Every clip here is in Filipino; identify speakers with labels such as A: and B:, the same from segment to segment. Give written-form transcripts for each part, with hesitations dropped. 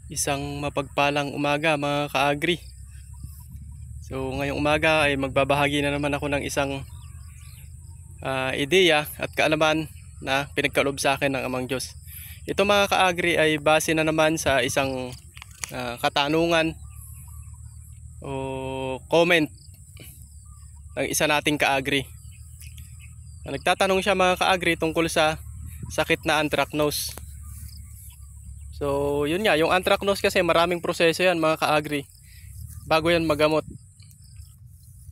A: Isang mapagpalang umaga mga ka-agri. So ngayong umaga ay magbabahagi na naman ako ng isang ideya at kaalaman na pinagkaloob sa akin ng Amang Diyos. Ito mga ka-agri ay base na naman sa isang katanungan o comment ng isa nating ka-agri. Nagtatanong siya mga ka-agri tungkol sa sakit na anthracnose. So yun nga, yung anthracnose kasi maraming proseso yan mga ka-agri bago yan magamot.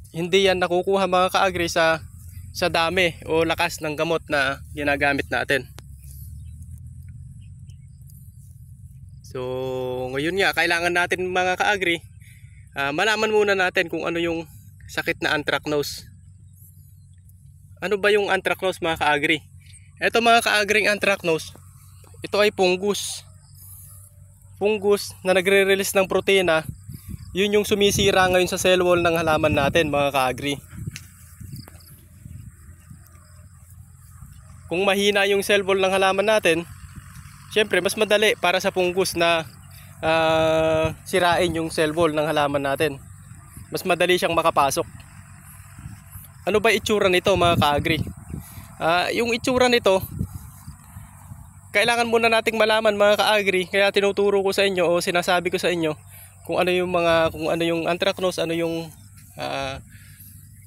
A: Hindi yan nakukuha mga ka-agri sa dami o lakas ng gamot na ginagamit natin. So ngayon nga, kailangan natin mga ka-agri malaman muna natin kung ano yung sakit na anthracnose. Ano ba yung anthracnose mga ka-agri? Ito mga ka-agring anthracnose, ito ay fungus na nagre-release ng protina. Yun yung sumisira ngayon sa cell wall ng halaman natin mga ka-agri. Kung mahina yung cell wall ng halaman natin, syempre mas madali para sa fungus na sirain yung cell wall ng halaman natin. Mas madali siyang makapasok. Ano ba itsura nito mga ka-agri? Yung itsura nito, kailangan muna nating malaman mga ka-agri, kaya tinuturo ko sa inyo o sinasabi ko sa inyo kung ano yung anthracnose, ano yung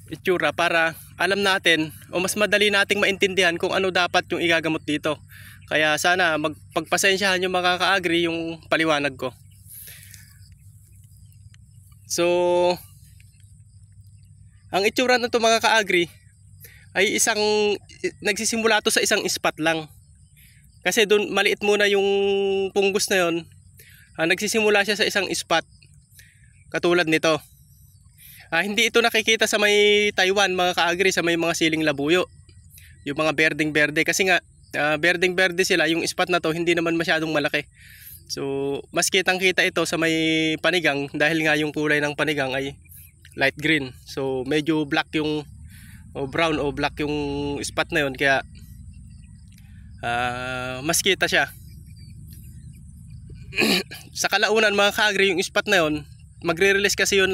A: itsura, para alam natin o mas madali nating maintindihan kung ano dapat yung igagamot dito. Kaya sana magpagpasensyahan yung mga ka-agri yung paliwanag ko. So ang itsura nito mga ka-agri ay nagsisimula to sa isang spot lang. Kasi doon maliit muna yung fungus na yon. Nagsisimula siya sa isang spot katulad nito. Hindi ito nakikita sa may Taiwan mga ka-agri, sa may mga siling labuyo, yung mga berdeng berde, kasi nga berdeng berde sila. Yung spot na to hindi naman masyadong malaki, so mas kitang kita ito sa may panigang, dahil nga yung kulay ng panigang ay light green. So medyo black yung brown o black yung spot na yon, kaya mas kita siya. Sa kalaunan mga ka-agri, yung spot na yon, magre-release kasi yun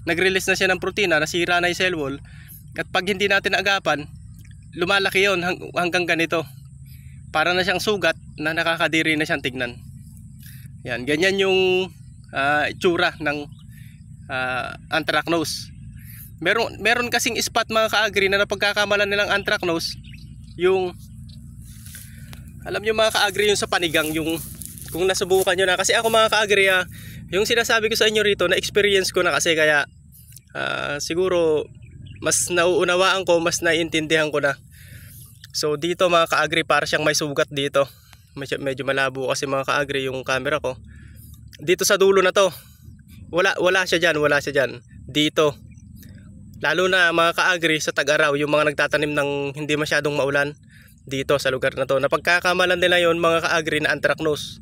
A: nag-release na siya ng protina, nasira na yung cell wall, at pag hindi natin agapan, lumalaki yon hanggang ganito, para na siyang sugat na nakakadiri na siyang tignan. Yan, ganyan yung itsura ng anthracnose. Meron kasing spot mga ka-agri na napagkakamalan nilang anthracnose, yung alam nyo mga ka-agri, yung sa panigang, yung kung nasubukan nyo na. Kasi ako mga ka-agri, yung sinasabi ko sa inyo rito, na experience ko na kasi, kaya siguro mas nauunawaan ko, mas naiintindihan ko na. So dito mga ka-agri, para siyang may sugat dito. Medyo malabo kasi mga ka-agri yung camera ko. Dito sa dulo na to, wala siya dyan, dito. Lalo na mga ka-agri sa tag-araw, yung mga nagtatanim ng hindi masyadong maulan, dito sa lugar na to, napagkakamalan nila yon mga ka-agri na anthracnose.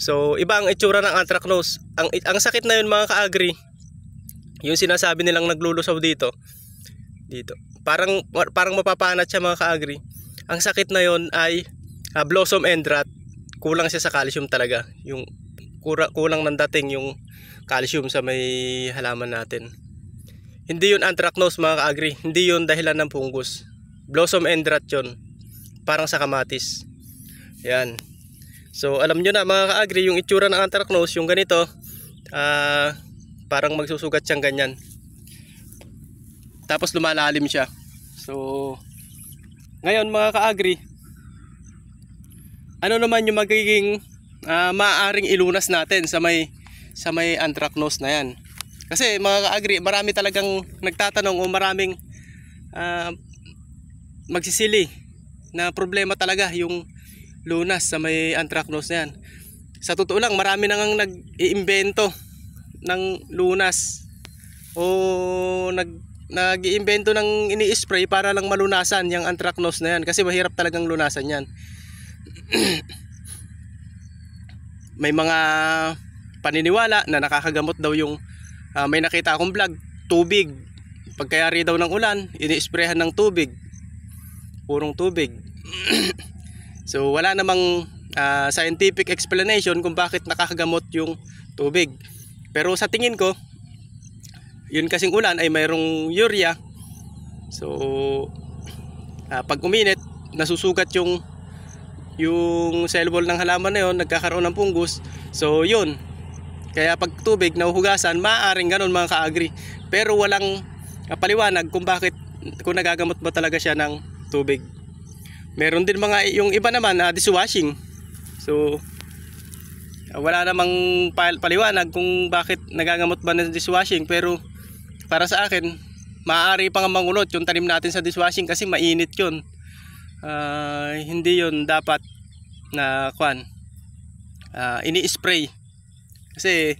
A: So iba ang itsura ng anthracnose. Ang sakit na yun mga ka-agri, yung sinasabi nilang naglulusaw dito, parang mapapanat siya mga ka-agri. Ang sakit na yon ay blossom end rot. Kulang siya sa calcium talaga, yung kulang ng dating yung calcium sa may halaman natin. Hindi yun anthracnose mga ka-agri, hindi yun dahilan ng fungus. Blossom end rot yun, parang sa kamatis. Yan. So alam nyo na mga ka-agri, yung itsura ng anthracnose, yung ganito, parang magsusugat siyang ganyan, tapos lumalalim siya. So ngayon mga ka-agri, ano naman yung magiging maaaring ilunas natin sa may anthracnose na yan? Kasi mga ka-agri, marami talagang nagtatanong o maraming magsisili na problema talaga yung lunas sa may anthracnose na yan. Sa totoo lang, marami nang nag-iimbento ng lunas o nag-iimbento ng ini-spray para lang malunasan yung anthracnose na yan, kasi mahirap talagang lunasan yan. May mga paniniwala na nakakagamot daw yung may nakita akong vlog, tubig. Pagkayari daw ng ulan, ini-sprayhan ng tubig, purong tubig. So wala namang scientific explanation kung bakit nakakagamot yung tubig. Pero sa tingin ko, yun kasing ulan ay mayroong urea. So pag uminit, nasusugat yung cell wall ng halaman na yun, nagkakaroon ng fungus. So yun, kaya pag tubig nahuhugasan, maaaring ganun mga ka-agri. Pero walang paliwanag kung bakit, kung nagagamot ba talaga siya ng tubig. Meron din mga, yung iba naman, dishwashing. So wala namang paliwanag kung bakit nagagamot ba ng dishwashing. Pero para sa akin, maaari pang mangunot yung tanim natin sa dishwashing kasi mainit yun. Hindi yun dapat na ini-spray. Kasi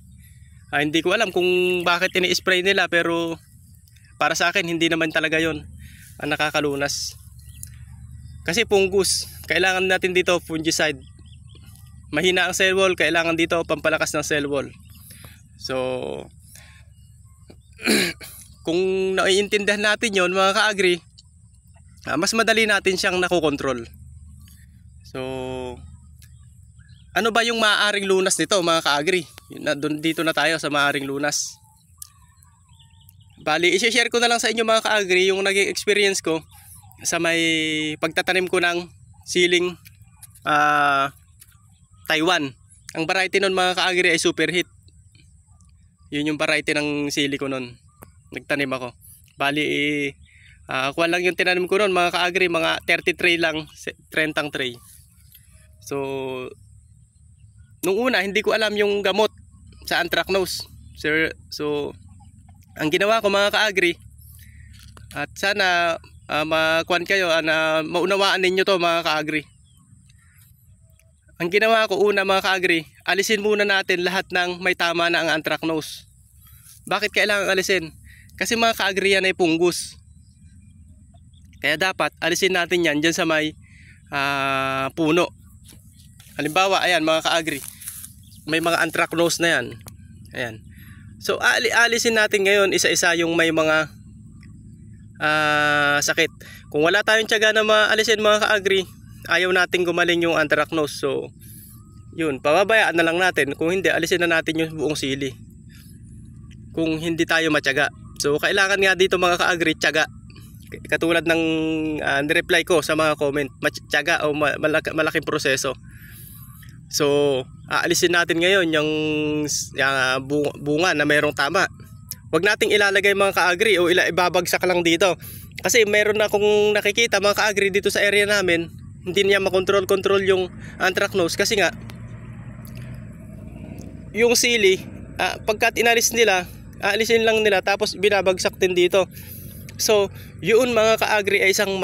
A: hindi ko alam kung bakit ini-spray nila, pero para sa akin hindi naman talaga yun ang nakakalunas. Kasi fungus, kailangan natin dito fungicide. Mahina ang cell wall, kailangan dito pampalakas ng cell wall. So kung naiintindihan natin yon mga ka-agri, mas madali natin siyang nakokontrol. So ano ba yung maaaring lunas nito mga ka-agri? Dito na tayo sa maaaring lunas. Bali, i-share ko na lang sa inyo mga ka-agri yung naging experience ko sa may pagtatanim ko ng siling Taiwan. Ang variety nun mga ka-agri ay super hit. Yun yung variety ng sili ko nun. Nagtanim ako. Bali, kuha lang yung tinanim ko nun mga ka-agri, mga 30 tray lang, 30 tray. So nung una hindi ko alam yung gamot sa anthracnose, sir. So ang ginawa ko mga ka-agri, at sana makuan kayo na maunawaan ninyo to mga ka-agri. Ang ginawa ko una mga ka-agri, alisin muna natin lahat ng may tama na ang anthracnose. Bakit kailangan alisin? Kasi mga ka-agri yan ay fungus. Kaya dapat alisin natin yan dyan sa may puno. Halimbawa, ayan mga ka-agri, may mga anthracnose na yan. Ayan. So alisin natin ngayon isa-isa yung may mga sakit. Kung wala tayong tiyaga na maalisin mga ka-agri, ayaw nating gumaling yung anthracnose. So yun, pababayaan na lang natin. Kung hindi, alisin na natin yung buong sili, kung hindi tayo matyaga. So kailangan nga dito mga ka-agri tiyaga. Katulad ng nireply ko sa mga comment, tiyaga o malaking proseso. So aalisin natin ngayon yung bunga na mayroong tama. Huwag nating ilalagay mga ka-agri o ibabagsak lang dito. Kasi meron na akong nakikita mga ka-agri dito sa area namin, hindi niya makontrol yung anthracnose. Kasi nga yung sili, pagkat inalis nila, aalisin lang nila tapos binabagsak din dito. So yun mga ka-agri ay isang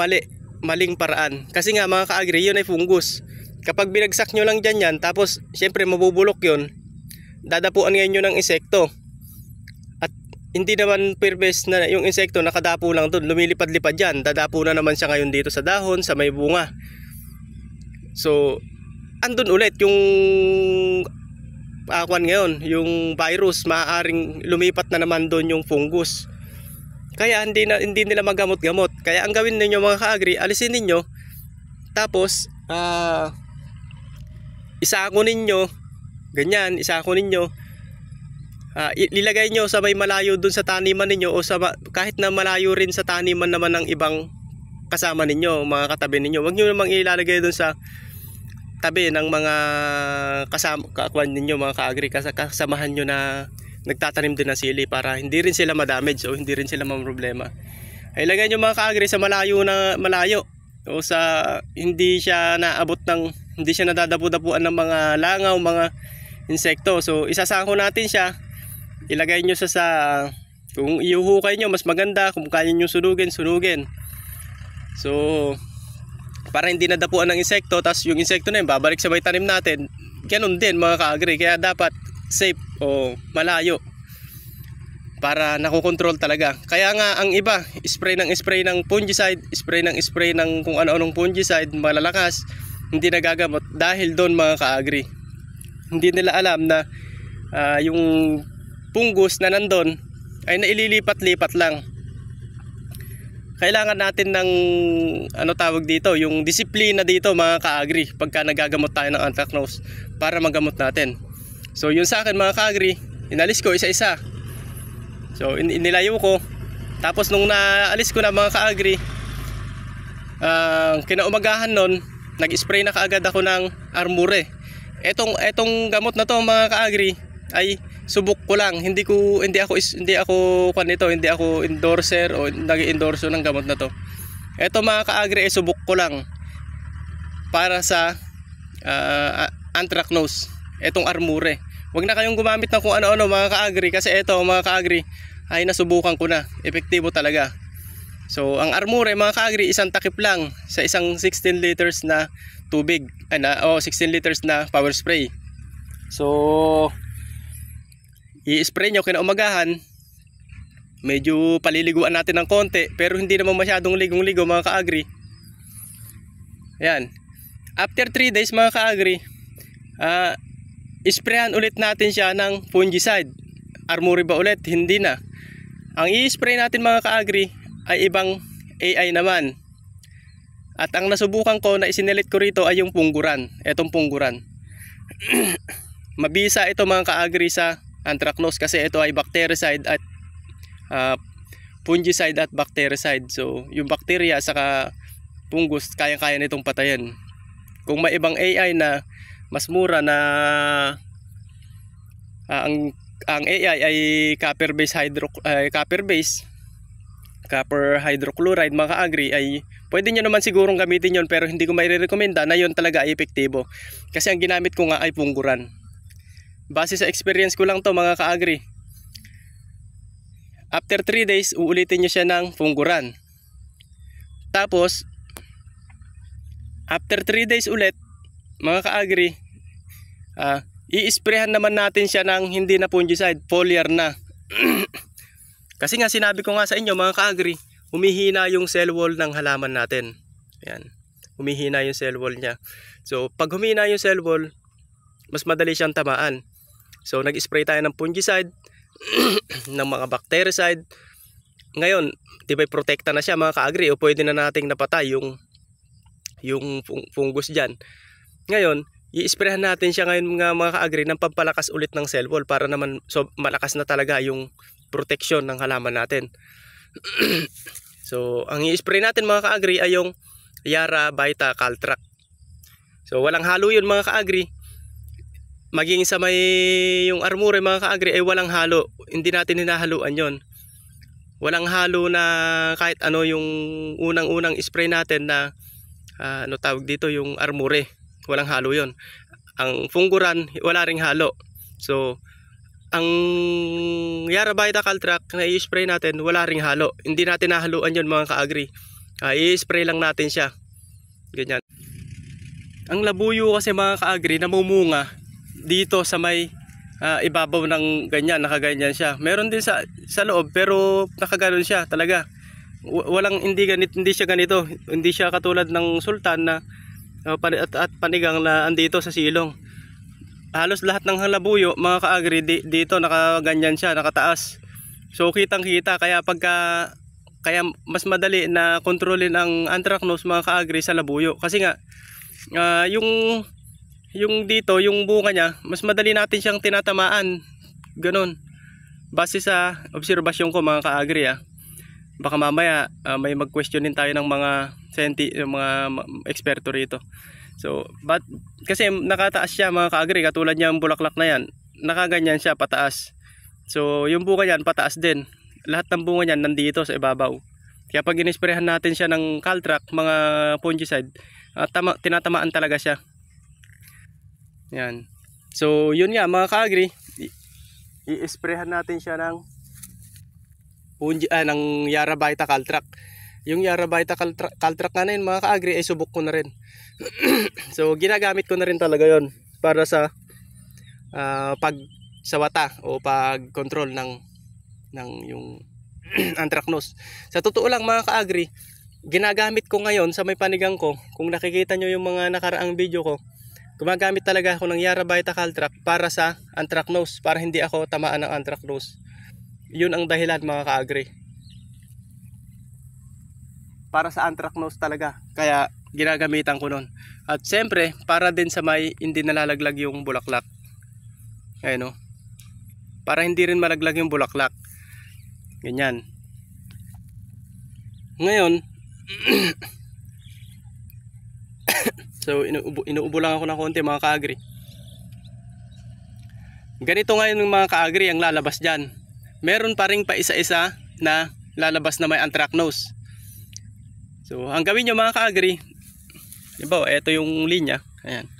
A: maling paraan. Kasi nga mga ka-agri, yun ay fungus. Kapag binagsak nyo lang dyan yan, tapos syempre mabubulok yun, dadapuan ngayon nyo ng insekto. At hindi naman purpose na yung insekto nakadapo lang doon, lumilipad-lipad yan. Dadapo na naman siya ngayon dito sa dahon, sa may bunga. So andun ulit yung ngayon, yung virus, maaaring lumipat na naman doon yung fungus. Kaya hindi nila magamot-gamot. Kaya ang gawin ninyo mga ka-agri, alisin ninyo, tapos isako ninyo, ganyan, isako ninyo, ilagay nyo sa may malayo dun sa taniman ninyo, o sa kahit na malayo rin sa taniman naman ng ibang kasama ninyo, mga katabi ninyo. Huwag nyo namang ilalagay dun sa tabi ng mga kakuan ninyo mga ka-agri, kasamahan nyo na nagtatanim din ng sili, para hindi rin sila madamage o hindi rin sila mamroblema. Ay ilagay nyo mga ka-agri sa malayo, o sa hindi siya nadadapu-dapuan ng mga langaw, mga insekto. So isasako natin siya, ilagay nyo sa kung iuhukay nyo mas maganda, kung kaya nyo sunugin. So para hindi nadapuan ng insekto, tapos yung insekto na yun babalik sa may tanim natin. Ganun din mga ka-agri, kaya dapat safe o malayo para nakokontrol talaga. Kaya nga ang iba, spray ng fungicide, spray ng kung ano-anong fungicide malalakas, hindi nagagamot dahil doon mga ka-agri. Hindi nila alam na yung yung fungus na nandun ay naililipat-lipat lang. kailangan natin ng ano tawag dito, yung disiplina dito mga ka-agri pagka nagagamot tayo ng anthracnose para magamot natin. So yun sa akin mga ka-agri, inalis ko isa-isa. So inilayo ko. Tapos nung naalis ko na mga ka-agri, kinaumagahan nun, nag-spray na kaagad ako ng Armure. Etong gamot na to mga ka-agri ay subok ko lang. Hindi ako endorser o nag-endorso ng gamot na to. Eto mga ka-agri ay subok ko lang para sa anthracnose. Etong Armure. Huwag na kayong gumamit ng kung ano-ano mga ka-agri, kasi eto mga ka-agri ay nasubukan ko na. Epektibo talaga. So ang Armure mga ka-agri, isang takip lang sa isang 16 liters na tubig. 16 liters na power spray. So i-spray nyo kinaumagahan. Medyo paliliguan natin ng konti, pero hindi naman masyadong ligong-ligo mga ka-agri. Ayan. After 3 days mga ka-agri, isprayan ulit natin siya ng fungicide. Armure ba ulit? Hindi na. Ang i-spray natin mga ka-agri ay ibang AI naman. At ang nasubukan ko na isinilit ko rito ay yung pungguran. Etong pungguran. Mabisa ito mga ka-agri sa anthracnose kasi ito ay bactericide at fungicide at bactericide. So yung bacteria saka fungus kayang-kaya nitong patayin. Kung may ibang AI na mas mura na ang AI ay copper hydrochloride mga ka-agri, ay pwede nyo naman sigurong gamitin yon, pero hindi ko mai-recommenda na yon talaga ay epektibo. Kasi ang ginamit ko nga ay pungguran. Base sa experience ko lang to mga ka-agri. After 3 days, uulitin nyo siya ng pungguran. Tapos after 3 days ulit mga ka-agri, i-sprayhan naman natin siya ng hindi na fungicide, foliar na. Kasi nga sinabi ko nga sa inyo mga ka-agri, humihina yung cell wall ng halaman natin. Ayan. Humihina yung cell wall niya. So pag humina yung cell wall, mas madali siyang tamaan. So nag-spray tayo ng fungicide, ng mga bactericide. Ngayon, tibay protekta na siya mga ka-agri, o pwede na nating napatay yung fungus dyan. Ngayon, i-sprayhan natin siya ngayon mga ka-agri ng pampalakas ulit ng cell wall para naman malakas na talaga yung protection ng halaman natin. So ang i-spray natin mga ka-agri ay yung Yara Vita Caltrac. So walang halo yun mga ka-agri. Maging sa may yung Armure mga ka-agri ay walang halo. Hindi natin hinahaluan yon. Walang halo na kahit ano yung unang-unang spray natin na ano tawag dito, yung Armure. Walang halo yon. Ang fungguran wala ring halo. So ang Yara Vita Caltrac na i-spray natin wala ring halo. Hindi natin nahaluan yon mga ka-agri. I-spray lang natin siya. Ganyan. Ang labuyo kasi mga ka-agri namumunga dito sa may ibabaw ng ganyan, nakaganyan siya. Meron din sa loob pero nakaganon siya talaga. Walang hindi siya ganito. Hindi siya katulad ng sultan na at panigang na andito sa silong. Halos lahat ng labuyo mga ka-agri dito nakaganyan siya, nakataas. So kitang-kita kaya mas madali na kontrolin ang anthracnose mga ka-agri sa labuyo. Kasi nga yung dito, yung bunga niya, mas madali natin siyang tinatamaan. Ganon. Base sa obserbasyon ko mga ka-agri. Baka mamaya may mag-questionin tayo ng mga eksperto rito. So, kasi nakataas siya mga ka-agri, katulad niya yung bulaklak na yan, nakaganyan siya pataas. So, yung bunga niyan pataas din. Lahat ng bunga niyan nandito sa ibabaw. Kaya pag inisprehan natin siya ng Caltrac, mga fungicide, tinatamaan talaga siya. Yan. So, yun nga mga ka-agri, i-sprayhan natin siya ng Yara Vita Caltrac. Yung Yara Vita Caltrac na yun mga ka-agri ay subok ko na rin. So ginagamit ko na rin talaga yon para sa pagsawata o pag-control ng yung anthracnose. Sa totoo lang mga ka-agri, ginagamit ko ngayon sa may panigang ko. Kung nakikita nyo yung mga nakaraang video ko, gumagamit talaga ako ng Yara Vita Caltrac para sa anthracnose, para hindi ako tamaan ng anthracnose. Yun ang dahilan mga ka-agri. para sa anthracnose talaga. Kaya ginagamitan ko nun. At siyempre, para din sa may hindi nalalaglag yung bulaklak. Ayun, no? Para hindi rin malaglag yung bulaklak. Ganyan. Ngayon, so inuubo lang ako ng konti mga ka-agri. Ganito ngayon ng mga ka-agri ang lalabas dyan. Meron pa rin pa isa-isa na lalabas na may anthracnose. So ang gawin nyo mga ka-agri, diba, ito yung linya. Ayan.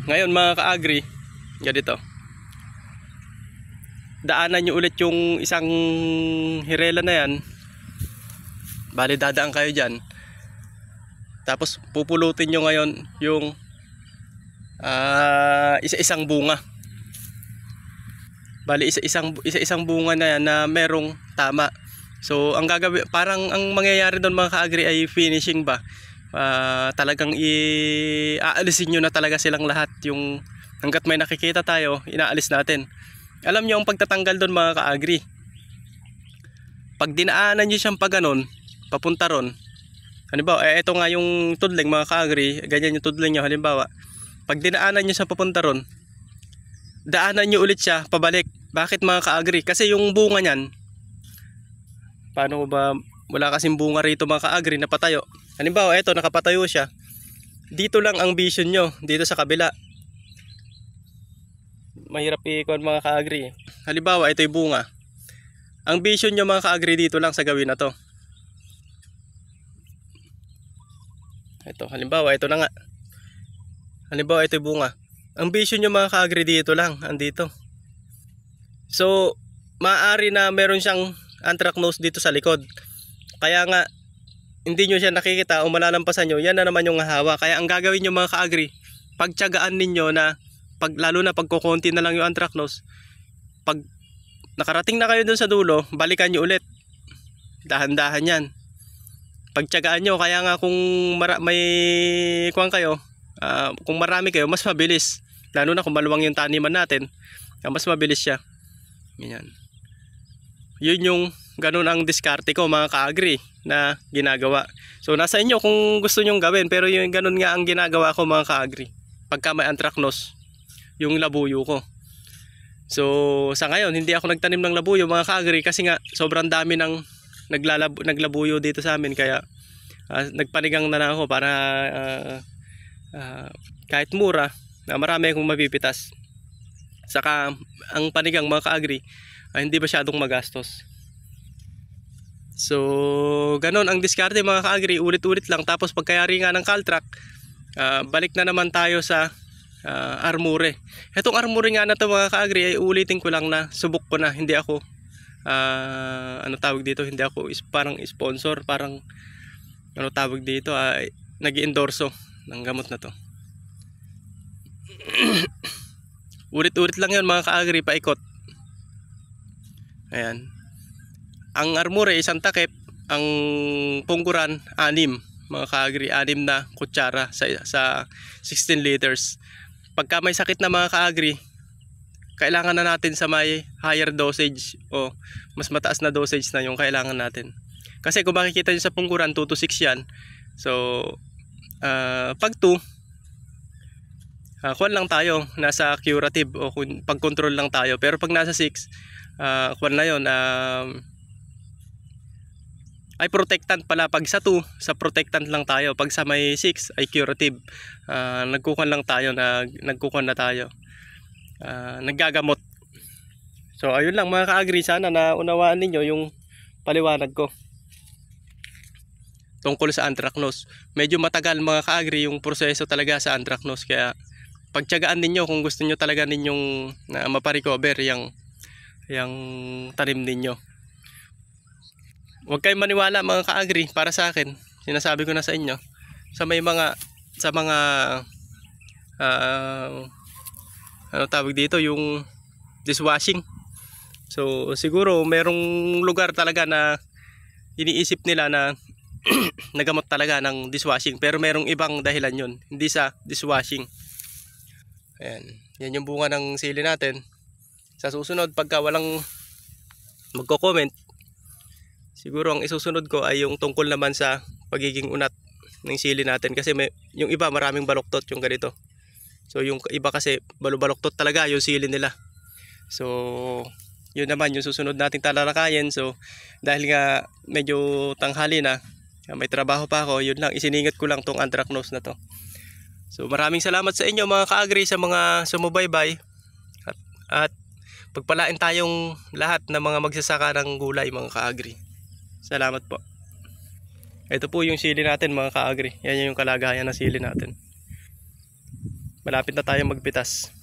A: Ngayon mga ka-agri, ganito. Daanan nyo ulit yung isang hirela na yan. Bali dadaan kayo dyan. Tapos pupulutin nyo ngayon yung isa-isang bunga. Bali isa-isang bunga na yan na merong tama. So ang gagawin, parang ang mangyayari doon mga ka-agri ay finishing ba. Talagang aalisin nyo na talaga silang lahat. Yung hanggat may nakikita tayo, inaalis natin. Alam nyo ang pagtatanggal doon mga ka-agri. Pag dinaanan nyo siyang paganon, papunta ron. Halimbawa, ito nga yung tudling mga ka-agri, ganyan yung tudling nyo. Halimbawa, pag dinaanan nyo siya papunta ron, daanan nyo ulit siya pabalik. Bakit mga ka-agri? Kasi yung bunga nyan, paano ba, wala kasing bunga rito mga ka-agri na patayo. Halimbawa, ito nakapatayo siya. Dito lang ang vision nyo, dito sa kabila. Mahirap ikon mga ka-agri. Halimbawa, ito yung bunga. Ang vision nyo mga ka-agri dito lang sa gawin na to. Ito, halimbawa, ito na nga. Halimbawa, ito yung bunga. Ang vision nyo mga ka-agri dito lang, andito. So, maaari na meron siyang anthracnose dito sa likod. Kaya nga, hindi nyo siya nakikita o malalampasan nyo, yan na naman yung hawa. Kaya ang gagawin nyo mga ka-agri, pagtiyagaan ninyo na lalo na pag kukunti na lang yung anthracnose, pag nakarating na kayo dun sa dulo, balikan nyo ulit. Dahan-dahan yan. Pagtiyagaan nyo, kaya nga kung may kuwang kayo, kung marami kayo, mas mabilis. Lalo na kung maluwang yung taniman natin, mas mabilis siya. Ganyan. Yun yung ganun ang diskarte ko mga ka-agri na ginagawa. So nasa inyo kung gusto nyong gawin, pero yung ganun nga ang ginagawa ko mga ka-agri. Pagka may anthracnose, yung labuyo ko. So sa ngayon hindi ako nagtanim ng labuyo mga ka-agri kasi nga sobrang dami ng naglabuyo dito sa amin, kaya nagpanigang na lang ako para kahit mura marami akong mapipitas. Saka ang panigang mga ka-agri hindi masyadong magastos. So ganon ang diskarte mga ka-agri, ulit-ulit lang. Tapos pagkayari nga ng Caltrac, balik na naman tayo sa armure. Itong armure nga na to mga ka-agri ay ulitin ko lang na subok ko na. Hindi ako ano tawag dito, hindi ako parang sponsor, parang ano tawag dito, nag-endorso ng gamot na to. Ulit-ulit lang yun mga ka-agri, paikot. Ayan. Ang armure isang takip, ang pungkuran 6 mga ka-agri, 6 na kutsara sa 16 liters. Pagka may sakit na mga ka-agri, kailangan na natin sa may higher dosage o mas mataas na dosage na yung kailangan natin. Kasi kung makikita nyo sa pungkuran 2 to 6 yan. So pag 2, kuwan lang tayo, nasa curative o pag-control lang tayo. Pero pag nasa 6, kuwan na yun, ay protectant pala. Pag sa 2, sa protectant lang tayo. Pag sa may 6 ay curative. Nagkukuhan lang tayo, nagkukuhan na tayo. Naggagamot. So ayun lang mga ka-agri, sana na unawaan ninyo yung paliwanag ko tungkol sa anthracnose. Medyo matagal mga ka-agri yung proseso talaga sa anthracnose, kaya pagtiyagaan ninyo kung gusto nyo talaga ninyong maparecover yung tanim ninyo. Huwag kayong maniwala mga ka-agri, para sa akin, sinasabi ko na sa inyo, sa mga ano tawag dito, yung dishwashing. So siguro merong lugar talaga na iniisip nila na nagamot talaga ng dishwashing, pero merong ibang dahilan yun, hindi sa dishwashing. Ayan, yan yung bunga ng sili natin. Sa susunod, pagka walang magko-comment, Siguro ang isusunod ko ay yung tungkol naman sa pagiging unat ng sili natin, kasi yung iba maraming baluktot yung ganito. So yung iba kasi balubaluktot talaga yung sili nila. So yun naman yung susunod nating talalakayin. So dahil nga medyo tanghali na, may trabaho pa ako, yun lang, isiningit ko lang tong anthracnose na to. So maraming salamat sa inyo mga ka-agri, sa mga sumubaybay, at pagpalain tayong lahat ng mga magsasaka ng gulay mga ka-agri. Salamat po. Ito po yung sili natin mga ka-agri. Yan yung kalagayan ng sili natin. Malapit na tayong magpitas.